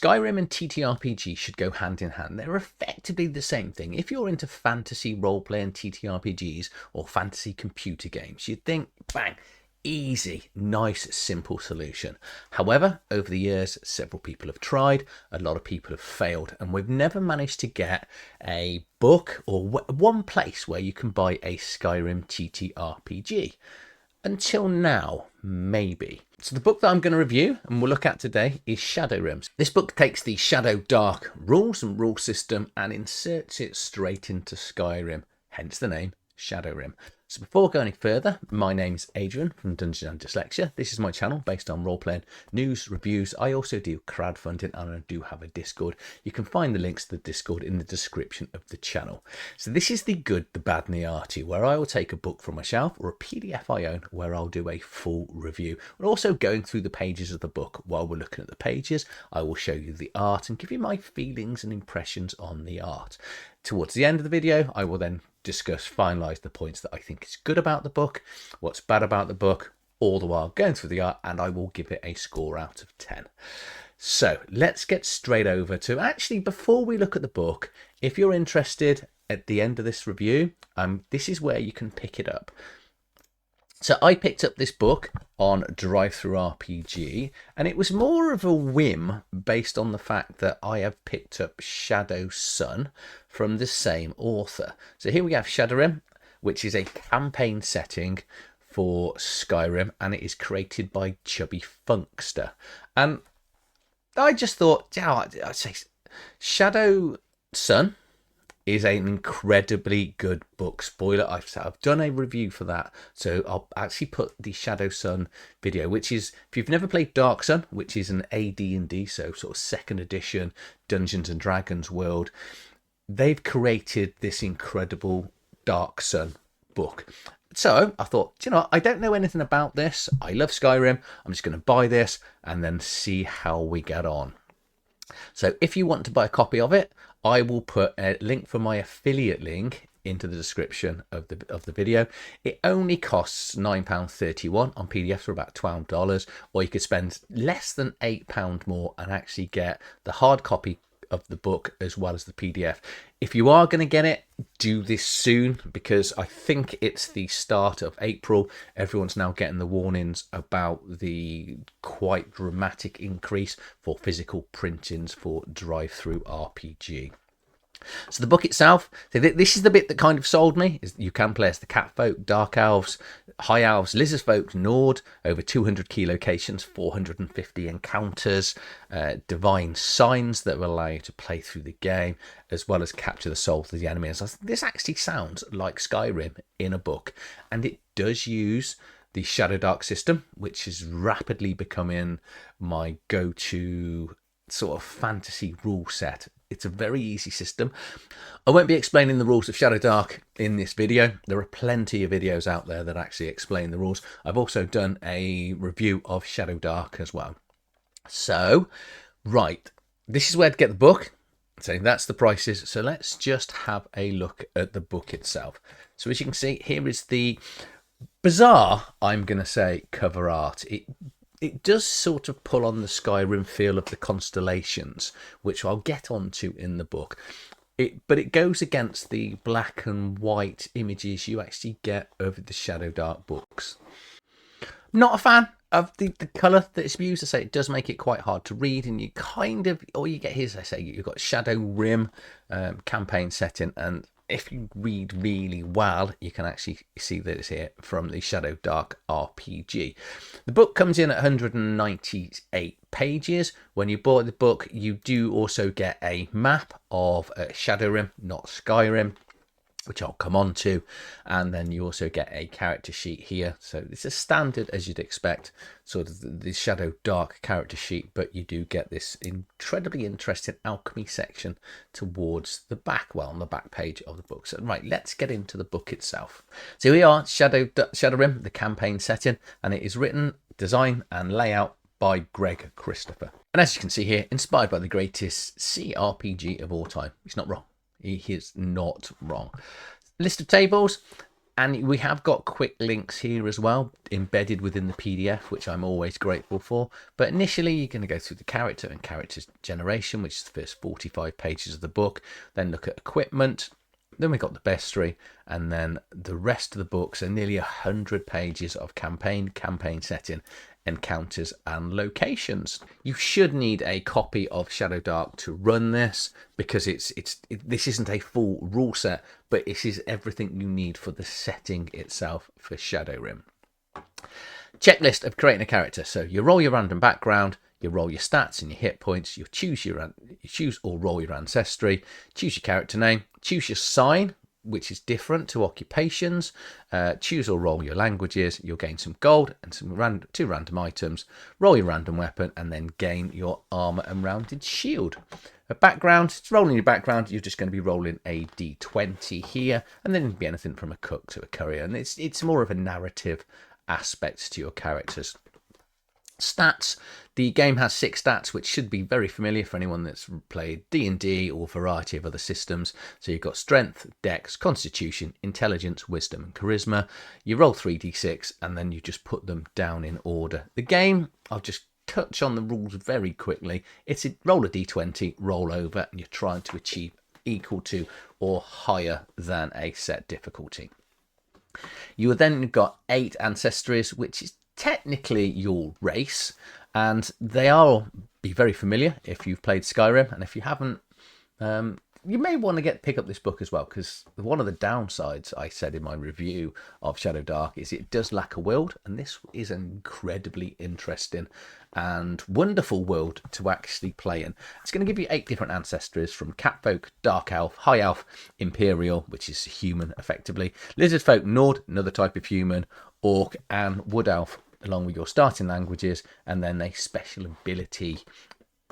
Skyrim and TTRPG should go hand in hand. They're effectively the same thing. If you're into fantasy roleplay and TTRPGs or fantasy computer games, you'd think, bang, easy, nice, simple solution. However, over the years, several people have tried, a lot of people have failed, and we've never managed to get a book or one place where you can buy a Skyrim TTRPG. Until now, maybe. So the book that I'm going to review and we'll look at today is ShadowRim. This book takes the ShadowDark rules and rule system and inserts it straight into Skyrim, hence the name ShadowRim. So before going any further, my name's Adrian from Dungeons and Dyslexia. This is my channel based on role-playing, news, reviews. I also do crowdfunding and I do have a Discord. You can find the links to the Discord in the description of the channel. So this is the good, the bad and the arty, where I will take a book from my shelf or a PDF I own where I'll do a full review. We're also going through the pages of the book. While we're looking at the pages, I will show you the art and give you my feelings and impressions on the art. Towards the end of the video, I will then finalise the points that I think is good about the book, what's bad about the book, all the while going through the art, and I will give it a score out of 10. So let's get straight over to, actually, before we look at the book, if you're interested at the end of this review, this is where you can pick it up. So I picked up this book on Draugr RPG, and it was more of a whim based on the fact that I have picked up Shadow Sun from the same author. So here we have ShadowRim, which is a campaign setting for Skyrim, and it is created by Chubby Funkster. And I just thought, yeah, I'd say Shadow Sun is an incredibly good book. Spoiler, I've done a review for that, so I'll actually put the Shadow Sun video, which is, if you've never played Dark Sun, which is an AD&D, so sort of second edition Dungeons and Dragons world, they've created this incredible Dark Sun book. So I thought, you know, I don't know anything about this. I love Skyrim. I'm just going to buy this and then see how we get on. So if you want to buy a copy of it, I will put a link for my affiliate link into the description of the video. It only costs £9.31 on PDF for about $12, or you could spend less than £8 more and actually get the hard copy of the book as well as the PDF. If you are going to get it, do this soon, because I think it's the start of April. Everyone's now getting the warnings about the quite dramatic increase for physical printings for drive-through RPG. So the book itself, this is the bit that kind of sold me, is you can play as the cat folk, dark elves, high elves, lizard folk, Nord, over 200 key locations, 450 encounters, divine signs that will allow you to play through the game, as well as capture the souls of the enemies. This actually sounds like Skyrim in a book, and it does use the ShadowDark system, which is rapidly becoming my go-to sort of fantasy rule set. It's a very easy system. I won't be explaining the rules of ShadowDark in this video. There are plenty of videos out there that actually explain the rules. I've also done a review of ShadowDark as well. So, right, this is where to get the book. So that's the prices. So let's just have a look at the book itself. So as you can see, here is the bizarre, I'm going to say, cover art. It does sort of pull on the Skyrim feel of the constellations, which I'll get onto in the book. But it goes against the black and white images you actually get over the ShadowDark books. I'm not a fan of the colour that is used. I say it does make it quite hard to read, and you kind of, all you get here, as I say, you've got ShadowRim campaign setting, and if you read really well, you can actually see that it's here from the ShadowDark RPG. The book comes in at 198 pages. When you bought the book, you do also get a map of ShadowRim, not Skyrim, which I'll come on to, and then you also get a character sheet here. So it's a standard, as you'd expect, sort of the ShadowDark character sheet, but you do get this incredibly interesting alchemy section towards the back, well, on the back page of the book. So right, let's get into the book itself. So here we are, ShadowRim, the campaign setting, and it is written, design and layout by Greg Christopher. And as you can see here, inspired by the greatest CRPG of all time. He's not wrong. He is not wrong. List of tables. And we have got quick links here as well, embedded within the PDF, which I'm always grateful for. But initially, you're going to go through the character and characters generation, which is the first 45 pages of the book. Then look at equipment. Then we got the bestiary, and then the rest of the books are nearly 100 pages of campaign setting, encounters and locations. You should need a copy of ShadowDark to run this, because this isn't a full rule set, but it is everything you need for the setting itself for ShadowRim. Checklist of creating a character. So you roll your random background, you roll your stats and your hit points, you choose or roll your ancestry, choose your character name, choose your sign, which is different to occupations, choose or roll your languages, you'll gain some gold and two random items, roll your random weapon, and then gain your armor and rounded shield. A background, it's rolling your background, you're just going to be rolling a d20 here, and then it'll be anything from a cook to a courier, and it's more of a narrative aspect to your characters. Stats. The game has 6 stats, which should be very familiar for anyone that's played D&D or a variety of other systems. So you've got strength, dex, constitution, intelligence, wisdom and charisma. You roll 3d6 and then you just put them down in order. The game, I'll just touch on the rules very quickly. It's roll a d20, roll over, and you're trying to achieve equal to or higher than a set difficulty. You have then got 8 ancestries, which is technically your race, and they are be very familiar if you've played Skyrim, and if you haven't, you may want to pick up this book as well, because one of the downsides I said in my review of ShadowDark is it does lack a world, and this is an incredibly interesting and wonderful world to actually play in. It's going to give you 8 different ancestries, from catfolk, dark elf, high elf, imperial, which is human effectively, lizard folk, Nord, another type of human, orc, and wood elf, along with your starting languages, and then a special ability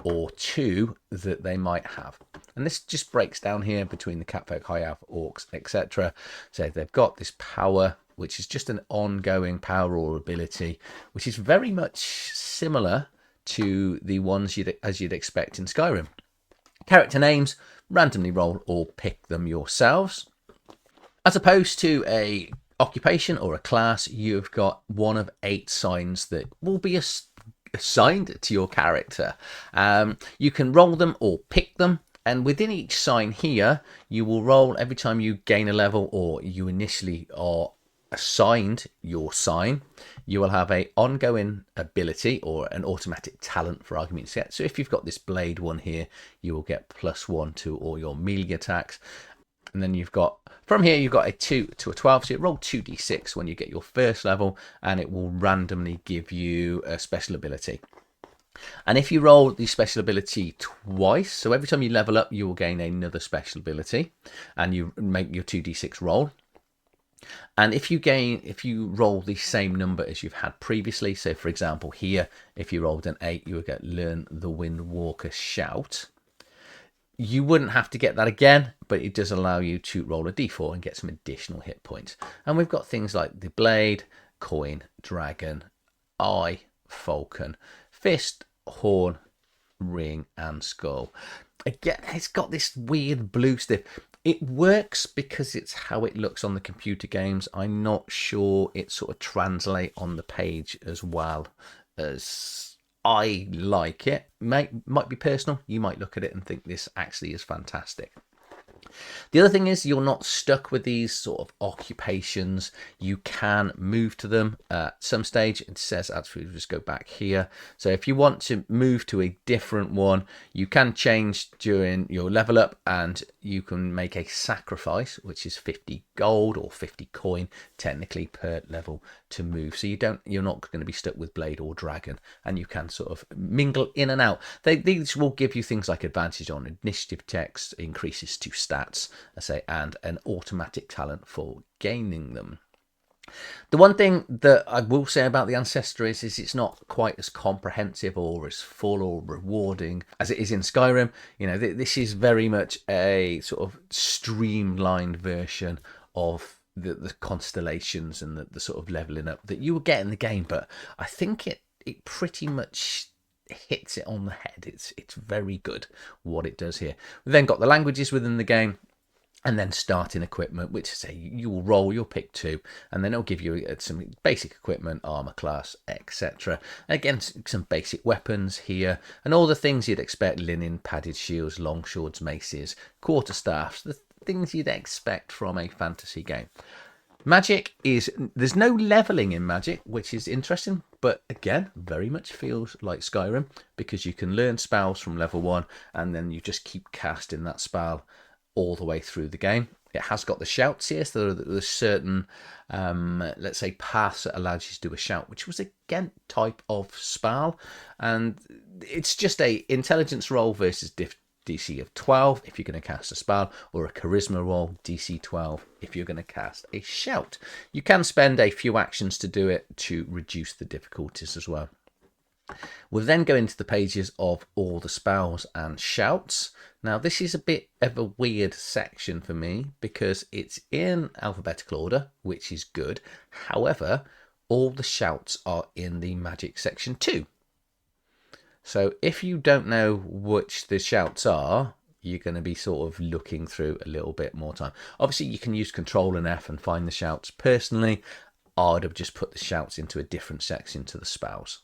or 2 that they might have. And this just breaks down here between the catfolk, high elf, orcs, etc. So they've got this power, which is just an ongoing power or ability, which is very much similar to the ones as you'd expect in Skyrim. Character names, randomly roll or pick them yourselves. As opposed to a occupation or a class, you've got one of 8 signs that will be assigned to your character. You can roll them or pick them, and within each sign here, you will roll every time you gain a level or you initially are assigned your sign. You will have a ongoing ability or an automatic talent, for argument's sake. So if you've got this blade one here, you will get +1 to all your melee attacks. And then you've got, from here, you've got a 2 to a 12. So you roll 2d6 when you get your first level, and it will randomly give you a special ability. And if you roll the special ability twice, so every time you level up, you will gain another special ability, and you make your 2d6 roll. And if you roll the same number as you've had previously, so for example here, if you rolled an 8, you would get Learn the Windwalker Shout. You wouldn't have to get that again, but it does allow you to roll a d4 and get some additional hit points. And we've got things like the blade, coin, dragon, eye, falcon, fist, horn, ring, and skull. Again, it's got this weird blue stuff. It works because it's how it looks on the computer games. I'm not sure it sort of translate on the page as well as I like it. Might be personal. You might look at it and think this actually is fantastic. The other thing is you're not stuck with these sort of occupations. You can move to them at some stage. It says, actually, just go back here. So if you want to move to a different one, you can change during your level up, and you can make a sacrifice, which is 50 gold or 50 coin technically per level to move. So you're not going to be stuck with blade or dragon, and you can sort of mingle in and out. These will give you things like advantage on initiative checks, increases to stats, I say, and an automatic talent for gaining them. The one thing that I will say about the ancestries is it's not quite as comprehensive or as full or rewarding as it is in Skyrim. You know, this is very much a sort of streamlined version of the constellations and the sort of leveling up that you will get in the game. But I think it pretty much hits it on the head. It's very good what it does here. We've then got the languages within the game. and then starting equipment, which say you will roll, you'll pick 2, and then it'll give you some basic equipment, armor class, etc. Again, some basic weapons here, and all the things you'd expect: linen, padded shields, long swords, maces, quarterstaffs, the things you'd expect from a fantasy game. Magic is, there's no leveling in Magic, which is interesting, but again, very much feels like Skyrim, because you can learn spells from level 1, and then you just keep casting that spell all the way through the game. It has got the shouts here, so there's certain, let's say, paths that allows you to do a shout, which was again type of spell, and it's just a intelligence roll versus DC of 12 if you're going to cast a spell, or a charisma roll, DC 12 if you're going to cast a shout. You can spend a few actions to do it to reduce the difficulties as well. We'll then go into the pages of all the spells and shouts. Now, this is a bit of a weird section for me because it's in alphabetical order, which is good. However, all the shouts are in the magic section too. So if you don't know which the shouts are, you're going to be sort of looking through a little bit more time. Obviously, you can use Control and F and find the shouts. Personally, I'd have just put the shouts into a different section to the spells.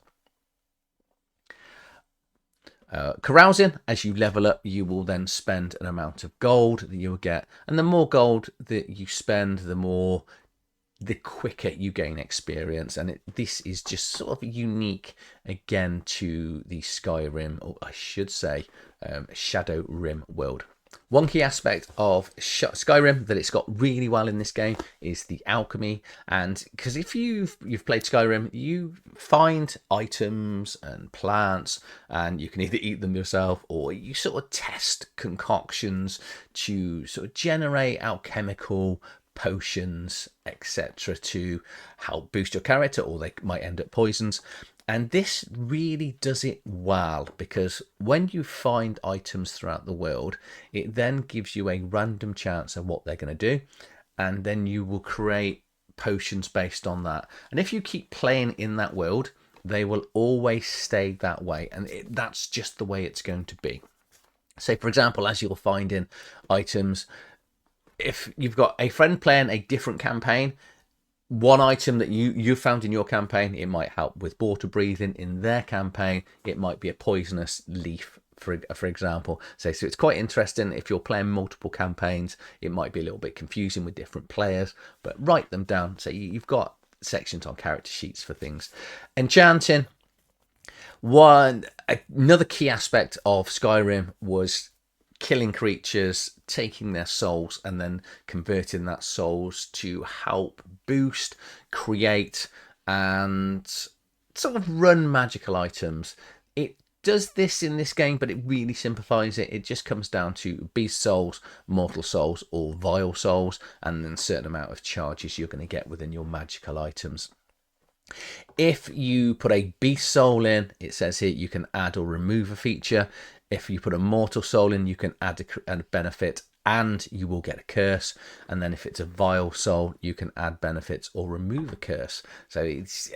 Carousing, as you level up, you will then spend an amount of gold that you will get, and the more gold that you spend, the quicker you gain experience. And this is just sort of unique again to the Skyrim, or I should say ShadowRim world. One key aspect of Skyrim that it's got really well in this game is the alchemy, and because if you've played Skyrim, you find items and plants, and you can either eat them yourself or you sort of test concoctions to sort of generate alchemical potions, etc., to help boost your character, or they might end up poisons. And this really does it well, because when you find items throughout the world, it then gives you a random chance of what they're going to do, and then you will create potions based on that. And if you keep playing in that world, they will always stay that way, and that's just the way it's going to be. Say, for example, as you'll find in items, if you've got a friend playing a different campaign, one item that you found in your campaign, it might help with water breathing. In their campaign, it might be a poisonous leaf, for example. So it's quite interesting. If you're playing multiple campaigns, it might be a little bit confusing with different players, but write them down. So you've got sections on character sheets for things. Enchanting. Another key aspect of Skyrim was killing creatures, taking their souls, and then converting that souls to help boost, create, and sort of run magical items. It does this in this game, but it really simplifies it. It just comes down to beast souls, mortal souls, or vile souls, and then a certain amount of charges you're going to get within your magical items. If you put a beast soul in, it says here you can add or remove a feature. If you put a mortal soul in, you can add a benefit and you will get a curse. And then if it's a vile soul, you can add benefits or remove a curse. So there's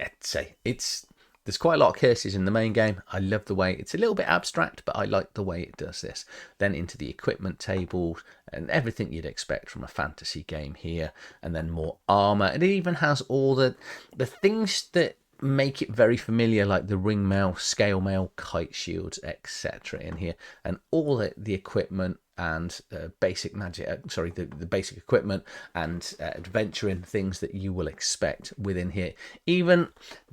quite a lot of curses in the main game. I love the way it's a little bit abstract, but I like the way it does this. Then into the equipment table and everything you'd expect from a fantasy game here. And then more armor. And it even has all the things that make it very familiar, like the ring mail, scale mail, kite shields, etc. in here, and all the equipment and basic magic, the basic equipment and adventuring things that you will expect within here, even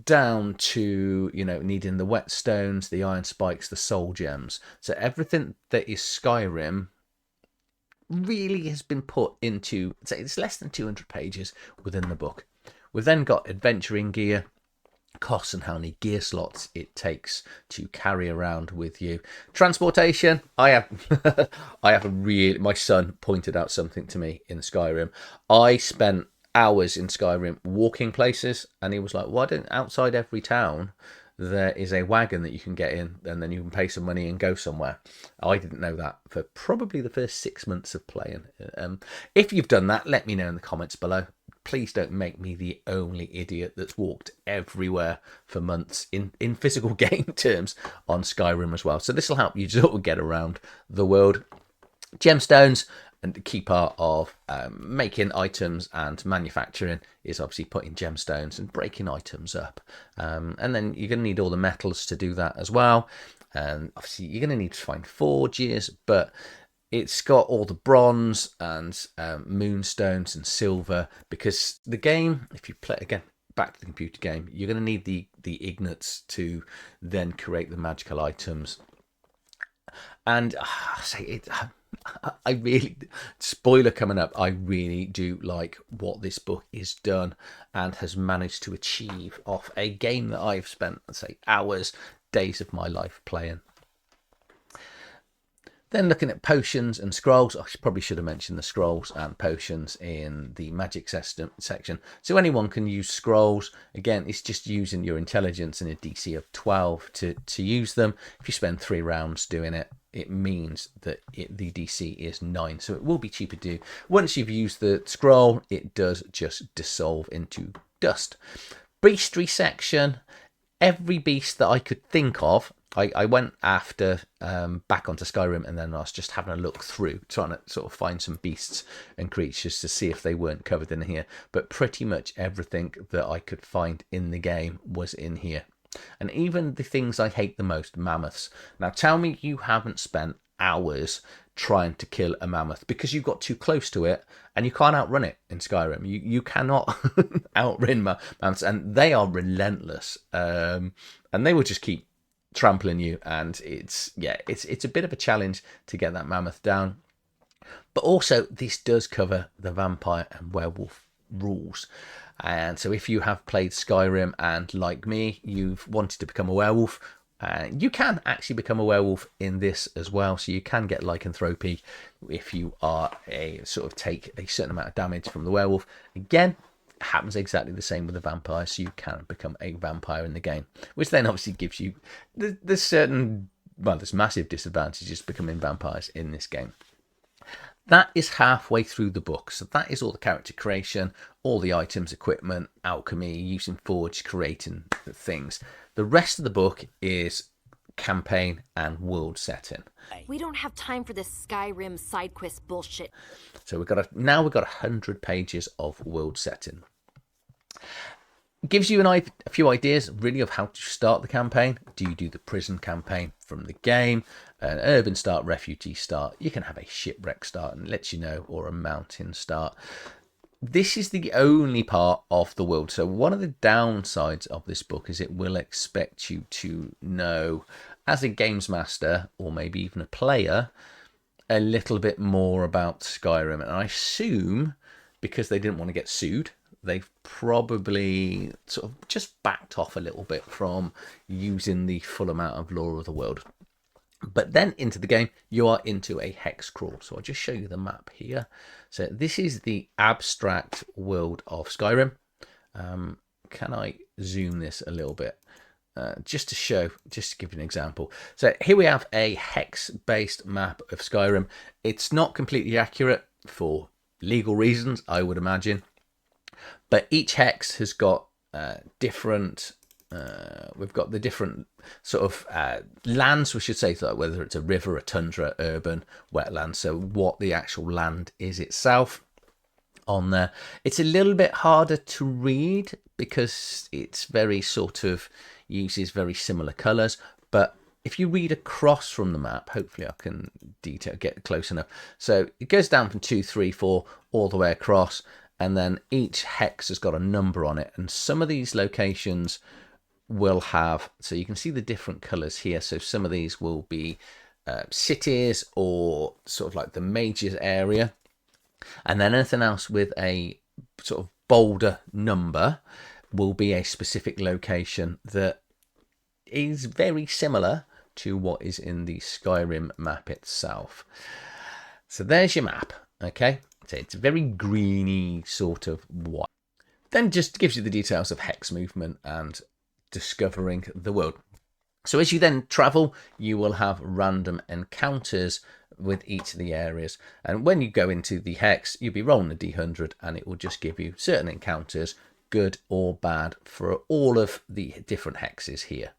down to needing the whetstones, the iron spikes, the soul gems. So everything that is Skyrim really has been put into, say, it's less than 200 pages within the book. We've then got adventuring gear, costs and how many gear slots it takes to carry around with you. Transportation, I have my son pointed out something to me in Skyrim. I spent hours in Skyrim walking places, and he was like, why don't outside every town there is a wagon that you can get in, and then you can pay some money and go somewhere? I didn't know that for probably the first 6 months of playing. If you've done that, let me know in the comments below. Please don't make me the only idiot that's walked everywhere for months in physical game terms on Skyrim as well. So this will help you sort of get around the world. Gemstones, and the key part of making items and manufacturing is obviously putting gemstones and breaking items up. And then you're going to need all the metals to do that as well. And obviously you're going to need to find forges, but it's got all the bronze and moonstones and silver, because the game, if you play again, back to the computer game, you're going to need the ignates to then create the magical items. And I really, spoiler coming up, I really do like what this book is done and has managed to achieve off a game that I've spent, let's say, hours, days of my life playing. Then looking at potions and scrolls, I probably should have mentioned the scrolls and potions in the magic section. So anyone can use scrolls. Again, it's just using your intelligence and a DC of 12 to use them. If you spend 3 rounds doing it, it means that the DC is 9. So it will be cheaper to do. Once you've used the scroll, it does just dissolve into dust. Beastry section, every beast that I could think of, I went after back onto Skyrim, and then I was just having a look through, trying to sort of find some beasts and creatures to see if they weren't covered in here. But pretty much everything that I could find in the game was in here. And even the things I hate the most, mammoths. Now tell me you haven't spent hours trying to kill a mammoth because you got too close to it, and you can't outrun it in Skyrim. You cannot outrun mammoths, and they are relentless. And they will just keep trampling you, and it's a bit of a challenge to get that mammoth down. But also this does cover the vampire and werewolf rules, and so if you have played Skyrim and like me you've wanted to become a werewolf, you can actually become a werewolf in this as well. So you can get lycanthropy if you are take a certain amount of damage from the werewolf. Again, happens exactly the same with the vampire, so you can become a vampire in the game, which then obviously gives you there's massive disadvantages becoming vampires in this game. That is halfway through the book, so that is all the character creation, all the items, equipment, alchemy, using forge, creating the things. The rest of the book is campaign and world setting. We don't have time for this Skyrim side quest bullshit. So we've got 100 pages of world setting. Gives you a few ideas really of how to start the campaign. Do you do the prison campaign from the game, an urban start, refugee start? You can have a shipwreck start and lets you know, or a mountain start. This is the only part of the world. So one of the downsides of this book is it will expect you to know, as a games master or maybe even a player, a little bit more about Skyrim. And I assume because they didn't want to get sued, they've probably sort of just backed off a little bit from using the full amount of lore of the world. But then into the game, you are into a hex crawl. So I'll just show you the map here. So this is the abstract world of Skyrim. Can I zoom this a little bit? Just to give you an example. So here we have a hex-based map of Skyrim. It's not completely accurate for legal reasons, I would imagine. But each hex has got different... we've got the different sort of lands, we should say, so whether it's a river, a tundra, urban, wetland. So what the actual land is itself on there. It's a little bit harder to read because it's very sort of uses very similar colours. But if you read across from the map, hopefully I can get close enough. So it goes down from 2, 3, 4 all the way across. And then each hex has got a number on it. And some of these locations will have, so you can see the different colours here. So some of these will be cities or sort of like the major area. And then anything else with a sort of bolder number will be a specific location that is very similar to what is in the Skyrim map itself. So there's your map, okay? So it's very greeny sort of white. Then just gives you the details of hex movement and discovering the world. So as you then travel, you will have random encounters with each of the areas. And when you go into the hex, you'll be rolling a D100 and it will just give you certain encounters, good or bad, for all of the different hexes here.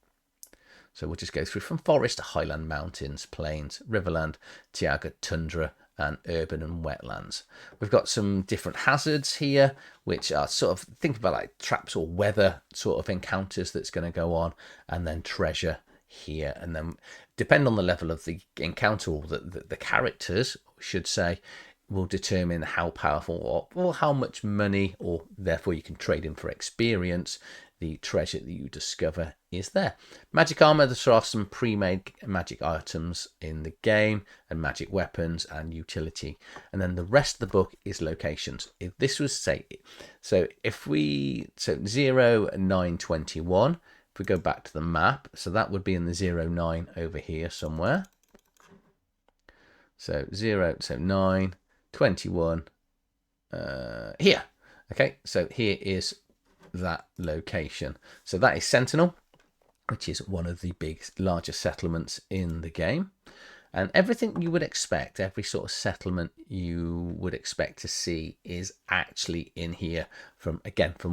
So we'll just go through from forest to highland, mountains, plains, riverland, taiga, tundra, and urban and wetlands. We've got some different hazards here, which are sort of, think about like traps or weather sort of encounters that's going to go on, and then treasure here. And then depend on the level of the encounter, or the characters, I should say, will determine how powerful or how much money, or therefore you can trade in for experience, the treasure that you discover is there. Magic armor, there are some pre-made magic items in the game, and magic weapons and utility. And then the rest of the book is locations. If this was, say, so 0, 9, 21, if we go back to the map, so that would be in the 0, 9 over here somewhere. So 0, so 9, 21, here. Okay, so here is that location. So that is Sentinel, which is one of the largest settlements in the game. And everything you would expect, every sort of settlement you would expect to see, is actually in here. From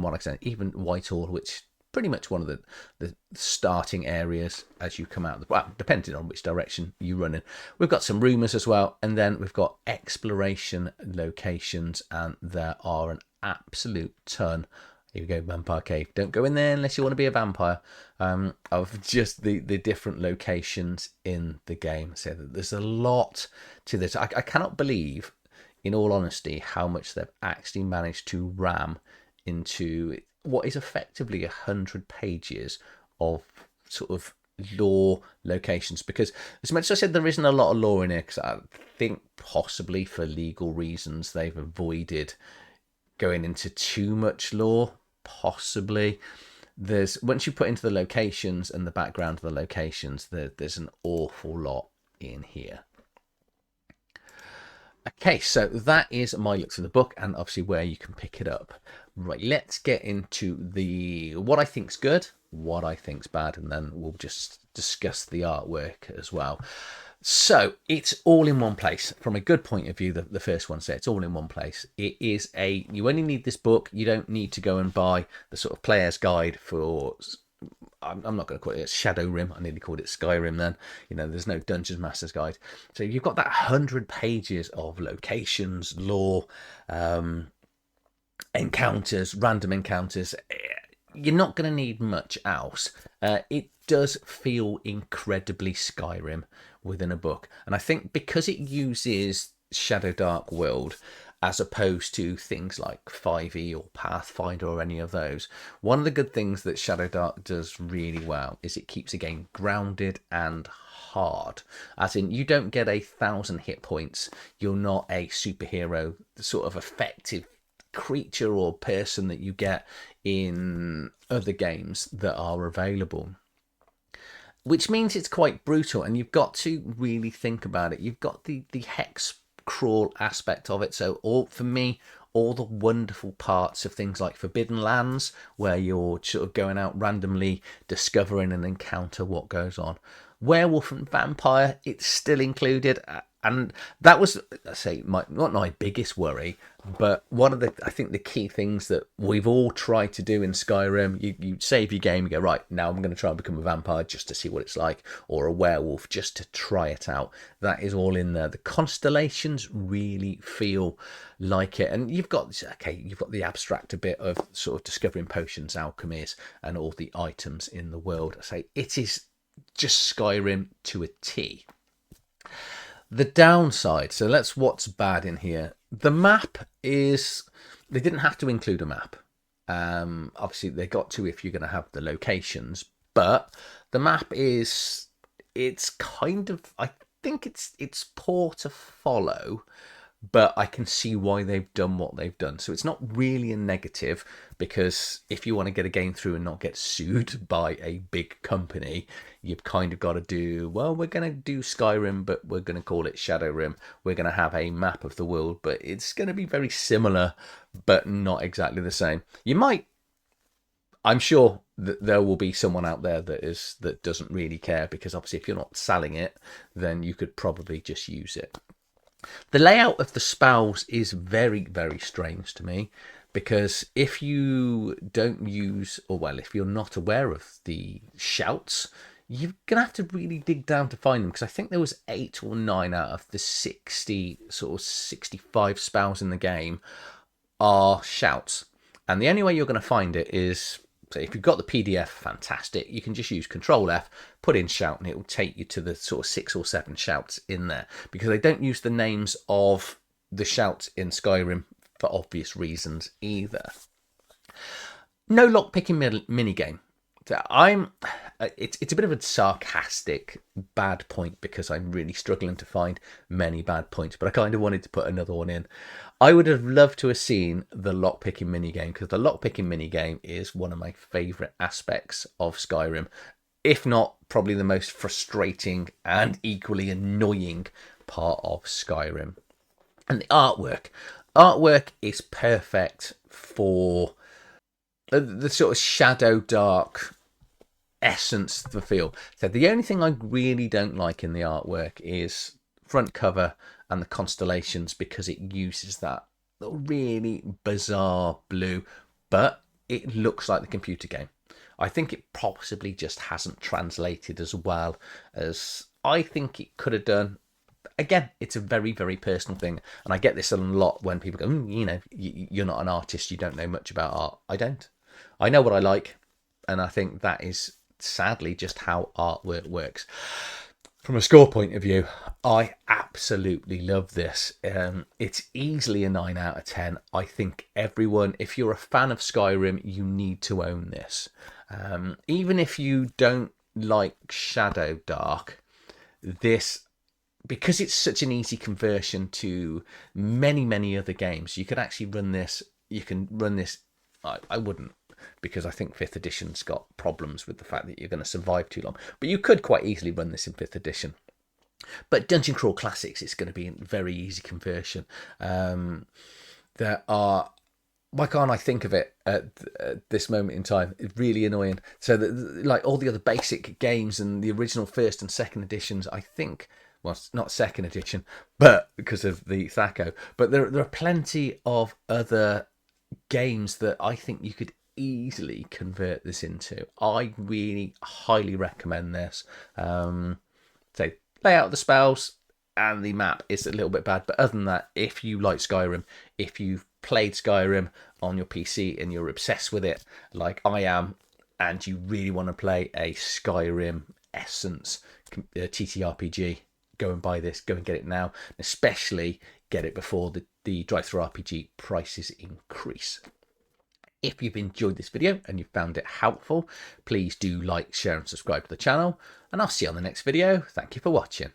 what I said, even Whitehall, which pretty much one of the starting areas as you come out, well, depending on which direction you run in. We've got some rumours as well, and then we've got exploration locations, and there are an absolute ton. Here we go, Vampire Cave. Don't go in there unless you want to be a vampire. Of just the different locations in the game. So there's a lot to this. I cannot believe, in all honesty, how much they've actually managed to ram into what is effectively 100 pages of sort of lore locations. Because as much as I said there isn't a lot of lore in here, because I think possibly for legal reasons they've avoided going into too much lore, possibly. There's, once you put into the locations and the background of the locations, there's an awful lot in here. Okay, so that is my looks of the book, and obviously where you can pick it up. Right, let's get into what I think's good, what I think's bad, and then we'll just discuss the artwork as well. So it's all in one place. From a good point of view, the first one said it's all in one place. It is you only need this book. You don't need to go and buy the sort of player's guide for, I'm not going to call it ShadowRim. I nearly called it Skyrim then. You know, there's no Dungeon Master's Guide. So you've got that 100 pages of locations, lore, encounters, random encounters. You're not going to need much else. It does feel incredibly Skyrim within a book. And I think because it uses ShadowDark World as opposed to things like 5e or Pathfinder or any of those, one of the good things that ShadowDark does really well is it keeps a game grounded and hard. As in, you don't get 1,000 hit points. You're not a superhero, the sort of effective creature or person that you get in other games that are available, which means it's quite brutal, and you've got to really think about it. You've got the hex crawl aspect of it. So for me, all the wonderful parts of things like Forbidden Lands, where you're sort of going out randomly discovering and encounter what goes on. Werewolf and vampire, it's still included. And that was, I say, not my biggest worry, but one of I think the key things that we've all tried to do in Skyrim. You save your game, you go, right, now I'm going to try and become a vampire just to see what it's like, or a werewolf just to try it out. That is all in there. The constellations really feel like it. And you've got the abstract a bit of sort of discovering potions, alchemies, and all the items in the world. I say it is just Skyrim to a T. The downside, so what's bad in here. The map is, they didn't have to include a map. Obviously they got to if you're going to have the locations, but the map is, it's kind of, I think it's poor to follow, but I can see why they've done what they've done. So it's not really a negative, because if you want to get a game through and not get sued by a big company, you've kind of got to do, well, we're going to do Skyrim, but we're going to call it ShadowRim. We're going to have a map of the world, but it's going to be very similar, but not exactly the same. I'm sure that there will be someone out there that doesn't really care, because obviously if you're not selling it, then you could probably just use it. The layout of the spells is very, very strange to me, because if you don't use, or well, if you're not aware of the shouts, you're gonna have to really dig down to find them, because I think there was 8 or 9 out of the 60, sort of 65 spells in the game are shouts. And the only way you're going to find it is, say, if you've got the PDF, fantastic. You can just use Control F, put in shout, and it will take you to the sort of 6 or 7 shouts in there, because they don't use the names of the shouts in Skyrim for obvious reasons either. No lockpicking minigame. It's a bit of a sarcastic bad point, because I'm really struggling to find many bad points, but I kind of wanted to put another one in. I would have loved to have seen the lockpicking minigame, because the lockpicking minigame is one of my favourite aspects of Skyrim, if not probably the most frustrating and equally annoying part of Skyrim. And the artwork is perfect for the sort of ShadowDark essence, the feel. So the only thing I really don't like in the artwork is front cover and the constellations, because it uses that really bizarre blue, but it looks like the computer game. I think it possibly just hasn't translated as well as I think it could have done. Again, it's a very, very personal thing, and I get this a lot when people go, you know, you're not an artist, you don't know much about art. I don't. I know what I like, and I think that is sadly just how artwork works. From a score point of view, I absolutely love this. It's easily a 9 out of 10. I think everyone, if you're a fan of Skyrim, you need to own this. Even if you don't like ShadowDark, this, because it's such an easy conversion to many, many other games, you could actually run this. You can run this. I wouldn't, because I think 5th edition's got problems with the fact that you're going to survive too long. But you could quite easily run this in 5th edition. But Dungeon Crawl Classics, it's going to be a very easy conversion. There are... Why can't I think of it at this moment in time? It's really annoying. So, like all the other basic games and the original 1st and 2nd editions, I think... Well, it's not 2nd edition, but because of the THACO. But there are plenty of other games that I think you could easily convert this into. I really highly recommend this. So layout of the spells and the map is a little bit bad, but other than that, if you like Skyrim, if you've played Skyrim on your PC and you're obsessed with it like I am, and you really want to play a Skyrim essence TTRPG, go and buy this. Go and get it now, especially get it before the Draugr RPG prices increase. If you've enjoyed this video and you found it helpful, please do like, share and subscribe to the channel, and I'll see you on the next video. Thank you for watching.